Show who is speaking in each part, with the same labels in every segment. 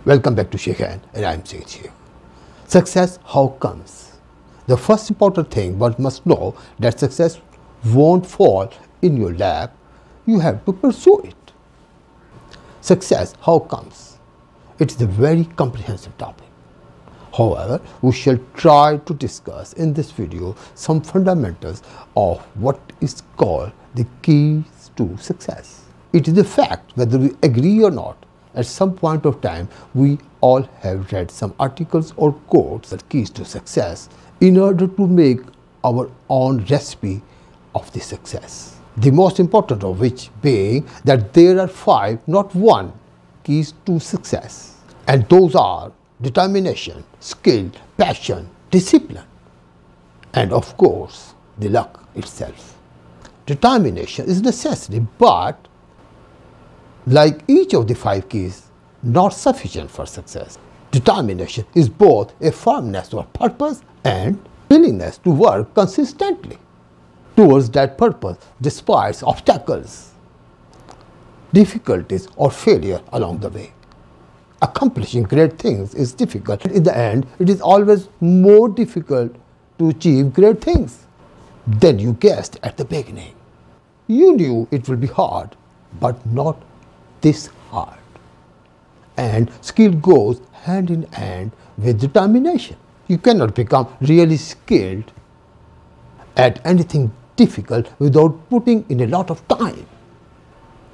Speaker 1: Welcome back to Shaikhain, and I am SAEED here. Success, how comes? The first important thing one must know that success won't fall in your lap. You have to pursue it. Success, how comes? It is a very comprehensive topic. However, we shall try to discuss in this video some fundamentals of what is called the keys to success. It is a fact, whether we agree or not, at some point of time we all have read some articles or quotes that keys to success in order to make our own recipe of the success. The most important of which being that there are 5, not 1, keys to success. And those are determination, skill, passion, discipline, and of course the luck itself. Determination is necessary, but like each of the 5 keys, not sufficient for success. Determination is both a firmness of purpose and willingness to work consistently towards that purpose despite obstacles, difficulties or failure along the way. Accomplishing great things is difficult. In the end, it is always more difficult to achieve great things than you guessed at the beginning. You knew it would be hard, but not this hard. And skill goes hand in hand with determination. You cannot become really skilled at anything difficult without putting in a lot of time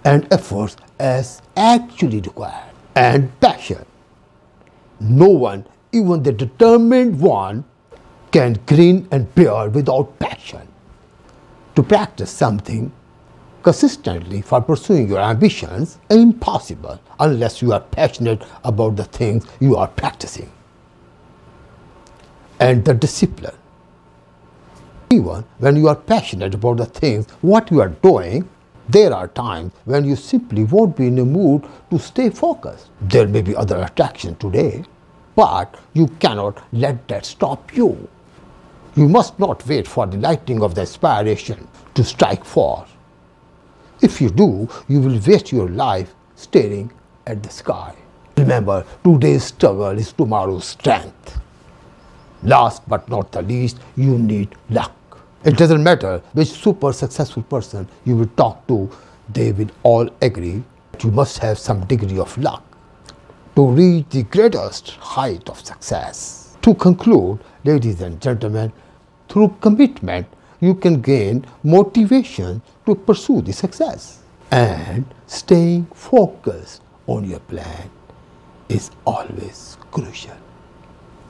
Speaker 1: and efforts as actually required. And passion. No one, even the determined one, can grin and bear without passion. To practice something consistently for pursuing your ambitions is impossible unless you are passionate about the things you are practicing. And the discipline. Even when you are passionate about the things what you are doing, there are times when you simply won't be in a mood to stay focused. There may be other attraction today, but you cannot let that stop you. You must not wait for the lightning of the inspiration to strike forth. If you do, you will waste your life staring at the sky. Remember, today's struggle is tomorrow's strength. Last but not the least, you need luck. It doesn't matter which super successful person you will talk to, they will all agree that you must have some degree of luck to reach the greatest height of success. To conclude, ladies and gentlemen, through commitment, you can gain motivation to pursue the success. And staying focused on your plan is always crucial.